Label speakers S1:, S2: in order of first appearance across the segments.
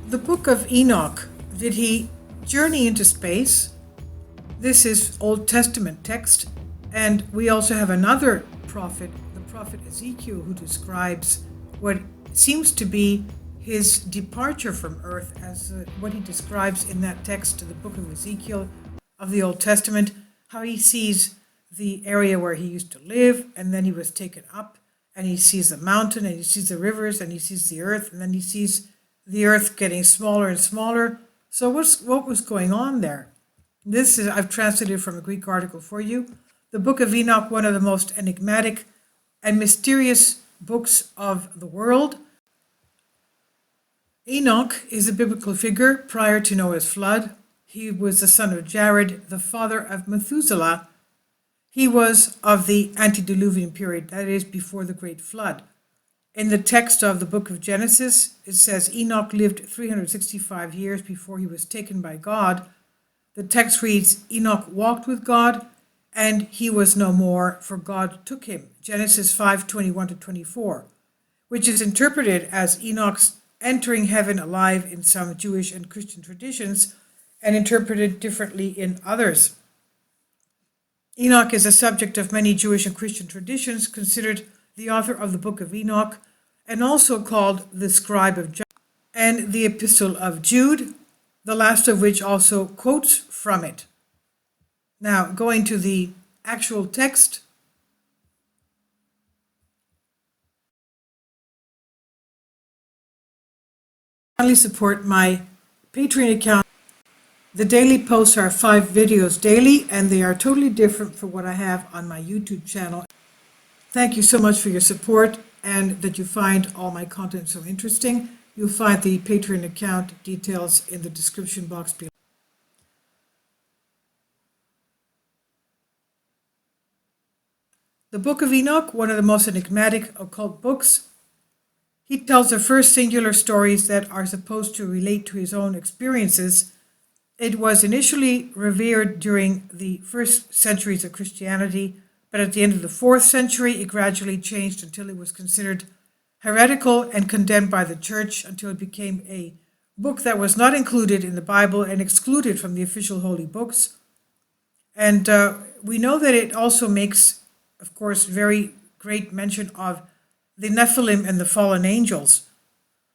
S1: The book of Enoch, did he journey into space? This is Old Testament text, and we also have another prophet, the prophet Ezekiel, who describes what seems to be his departure from earth, as what he describes in that text to the book of Ezekiel of the Old Testament, how he sees the area where he used to live, and then he was taken up, and he sees the mountain, and he sees the rivers, and he sees the earth, and then he sees the earth getting smaller and smaller. So what was going on there? This is, I've translated from a Greek article for you. The book of Enoch, one of the most enigmatic and mysterious books of the world. Enoch is a biblical figure prior to Noah's flood. He was the son of Jared, the father of Methuselah. He was of the antediluvian period, that is, before the great flood. In the text of the book of Genesis, it says Enoch lived 365 years before he was taken by God. The text reads, Enoch walked with God, and he was no more, for God took him. Genesis 5:21-24, which is interpreted as Enoch's entering heaven alive in some Jewish and Christian traditions, and interpreted differently in others. Enoch is a subject of many Jewish and Christian traditions, considered the author of the book of Enoch, and also called the scribe of John, and the epistle of Jude, the last of which also quotes from it. Now, going to the actual text. Kindly support my Patreon account. The daily posts are 5 videos daily, and they are totally different from what I have on my YouTube channel. Thank you so much for your support and that you find all my content so interesting. You'll find the Patreon account details in the description box below. The Book of Enoch, one of the most enigmatic occult books. He tells the first singular stories that are supposed to relate to his own experiences. It was initially revered during the first centuries of Christianity, but at the end of the 4th century, it gradually changed until it was considered heretical and condemned by the church, until it became a book that was not included in the Bible and excluded from the official holy books. And we know that it also makes, of course, very great mention of the Nephilim and the fallen angels.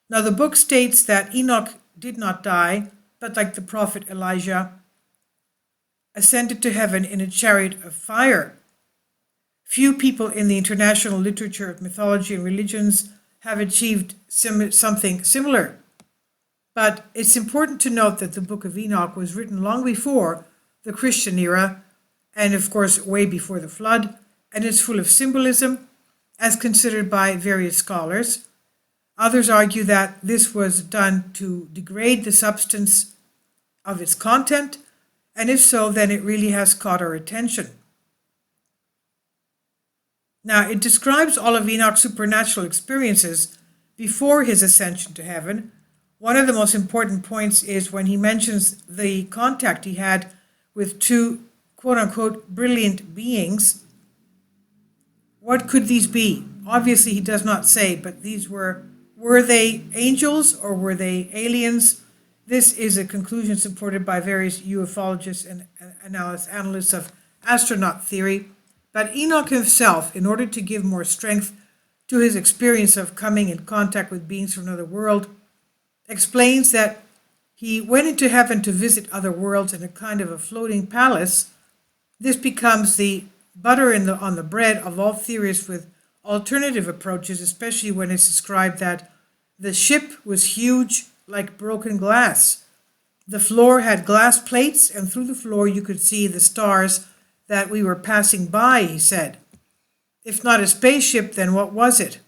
S1: Now, the book states that Enoch did not die, but like the prophet Elijah, ascended to heaven in a chariot of fire. Few people in the international literature of mythology and religions have achieved something similar. But it's important to note that the Book of Enoch was written long before the Christian era, and of course way before the flood, and it's full of symbolism, as considered by various scholars. Others argue that this was done to degrade the substance of its content, and if so, then it really has caught our attention. Now, it describes all of Enoch's supernatural experiences before his ascension to heaven. One of the most important points is when he mentions the contact he had with 2 quote-unquote brilliant beings. What could these be? Obviously, he does not say, but these were they angels or were they aliens? This is a conclusion supported by various ufologists and analysts of astronaut theory. But Enoch himself, in order to give more strength to his experience of coming in contact with beings from another world, explains that he went into heaven to visit other worlds in a kind of a floating palace. This becomes the butter on the bread of all theorists with alternative approaches, especially when it's described that the ship was huge like broken glass. The floor had glass plates, and through the floor you could see the stars that we were passing by, he said. If not a spaceship, then what was it?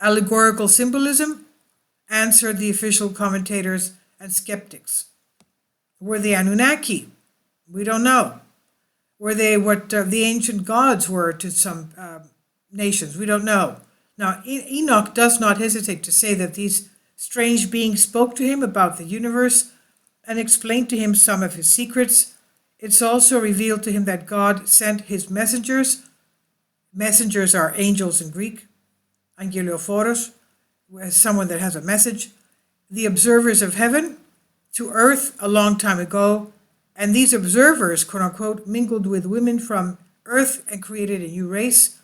S1: Allegorical symbolism? Answered the official commentators and skeptics. Were they Anunnaki? We don't know. Were they what the ancient gods were to some nations? We don't know. Now, Enoch does not hesitate to say that these strange beings spoke to him about the universe and explained to him some of his secrets. It's also revealed to him that God sent his messengers. Messengers are angels in Greek, angelophoros, someone that has a message, the observers of heaven to earth a long time ago, and these observers, quote unquote, mingled with women from earth and created a new race.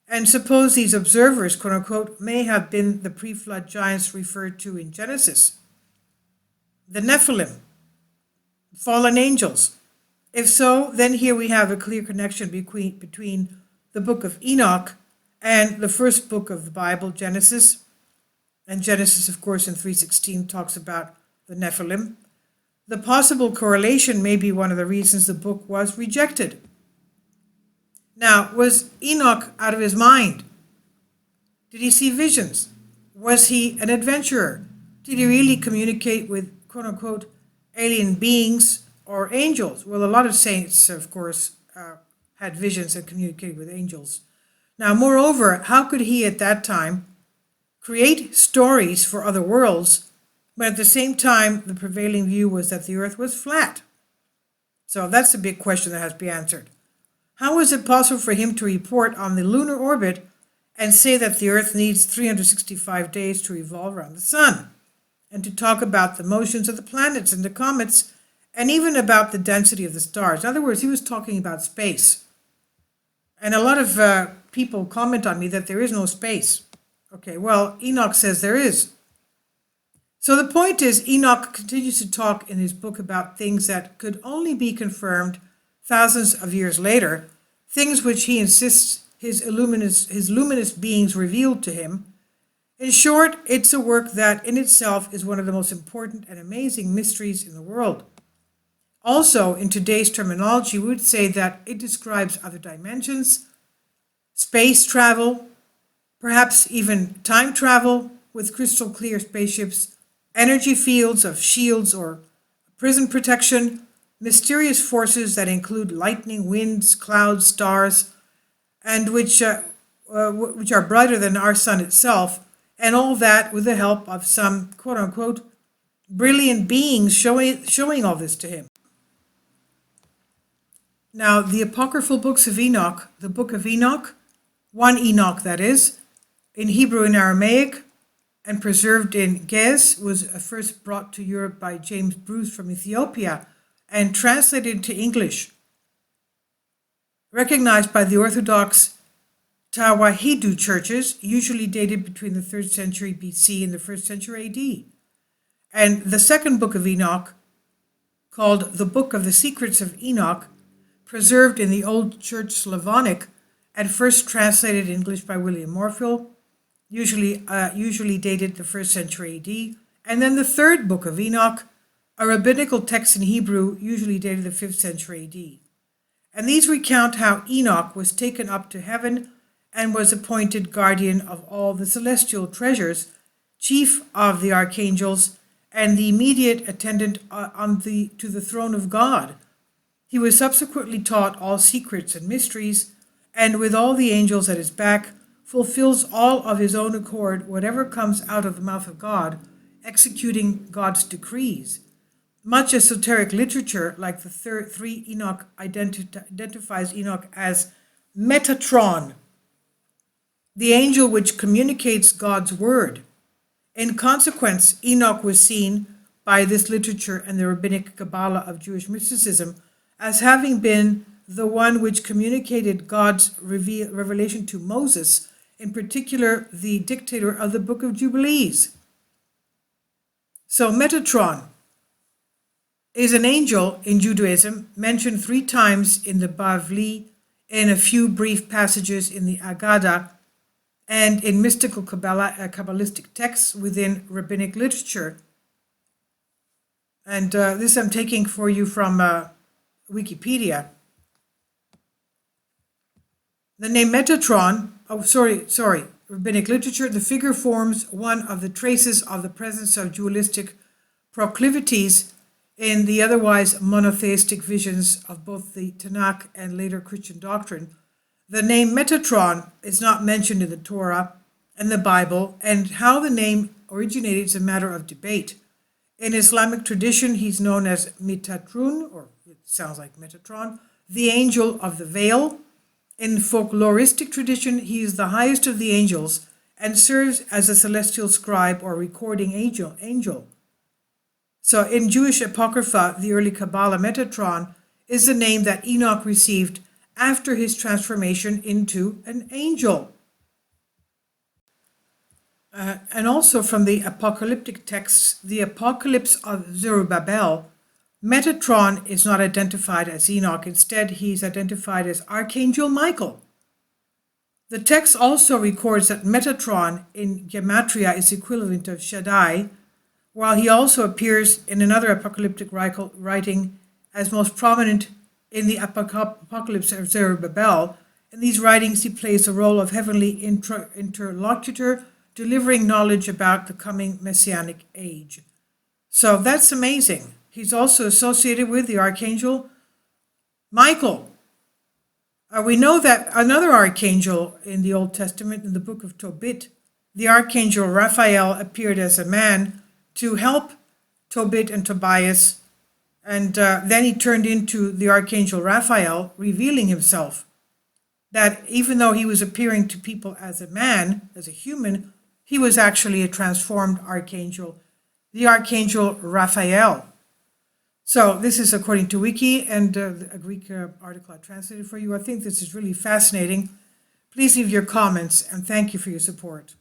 S1: And suppose these observers, quote unquote, may have been the pre-flood giants referred to in Genesis, the Nephilim, fallen angels. If so, then here we have a clear connection between the book of Enoch and the first book of the Bible, Genesis. And Genesis, of course, in 3:16 talks about the Nephilim. The possible correlation may be one of the reasons the book was rejected. Now, was Enoch out of his mind? Did he see visions? Was he an adventurer? Did he really communicate with, quote unquote, alien beings or angels? Well, a lot of saints, of course, had visions and communicated with angels. Now, moreover, how could he at that time create stories for other worlds, but at the same time, the prevailing view was that the earth was flat? So that's a big question that has to be answered. How is it possible for him to report on the lunar orbit and say that the earth needs 365 days to revolve around the sun, and to talk about the motions of the planets and the comets, and even about the density of the stars? In other words, he was talking about space. And a lot of people comment on me that there is no space. Okay, well, Enoch says there is. So the point is, Enoch continues to talk in his book about things that could only be confirmed thousands of years later, things which he insists his luminous beings revealed to him. In short, it's a work that in itself is one of the most important and amazing mysteries in the world. Also, in today's terminology, we would say that it describes other dimensions, space travel, perhaps even time travel with crystal clear spaceships, energy fields of shields or prison protection, mysterious forces that include lightning, winds, clouds, stars, and which are brighter than our sun itself, and all that with the help of some, quote unquote, brilliant beings showing all this to him. Now, the apocryphal books of Enoch, the book of Enoch, one Enoch that is, in Hebrew and Aramaic, and preserved in Ge'ez, was first brought to Europe by James Bruce from Ethiopia and translated into English, recognized by the Orthodox Tawahedo churches, usually dated between the 3rd century BC and the 1st century AD. And the second book of Enoch, called the Book of the Secrets of Enoch, preserved in the Old Church Slavonic and first translated in English by William Morfill, usually dated the 1st century AD. And then the third book of Enoch, a rabbinical text in Hebrew, usually dated the 5th century AD. And these recount how Enoch was taken up to heaven and was appointed guardian of all the celestial treasures, chief of the archangels, and the immediate attendant to the throne of God. He was subsequently taught all secrets and mysteries, and with all the angels at his back, fulfills all of his own accord whatever comes out of the mouth of God, executing God's decrees. Much esoteric literature, like the 3 Enoch, identifies Enoch as Metatron, the angel which communicates God's word. In consequence, Enoch was seen by this literature and the rabbinic Kabbalah of Jewish mysticism as having been the one which communicated God's revelation to Moses, in particular the dictator of the Book of Jubilees. So Metatron is an angel in Judaism, mentioned 3 times in the Bavli, in a few brief passages in the Agada, and in mystical Kabbalistic texts within rabbinic literature. And this I'm taking for you from Wikipedia. The name Metatron, rabbinic literature, the figure forms one of the traces of the presence of dualistic proclivities in the otherwise monotheistic visions of both the Tanakh and later Christian doctrine. The name Metatron is not mentioned in the Torah and the Bible, and how the name originated is a matter of debate. In Islamic tradition, he's known as Metatron, or it sounds like Metatron, the angel of the veil. In folkloristic tradition, he is the highest of the angels and serves as a celestial scribe or recording angel. So in Jewish Apocrypha, the early Kabbalah, Metatron is the name that Enoch received after his transformation into an angel. And also from the apocalyptic texts, the Apocalypse of Zerubbabel, Metatron is not identified as Enoch. Instead, he's identified as Archangel Michael. The text also records that Metatron in Gematria is equivalent of Shaddai, while he also appears in another apocalyptic writing as most prominent in the Apocalypse of Zerubbabel. In these writings, he plays the role of heavenly interlocutor, delivering knowledge about the coming messianic age. So that's amazing. He's also associated with the Archangel Michael. We know that another archangel in the Old Testament, in the book of Tobit, the Archangel Raphael, appeared as a man to help Tobit and Tobias, and then he turned into the Archangel Raphael, revealing himself. That even though he was appearing to people as a man, as a human, he was actually a transformed archangel, the Archangel Raphael. So this is according to Wiki and a Greek article I translated for you. I think this is really fascinating. Please leave your comments and thank you for your support.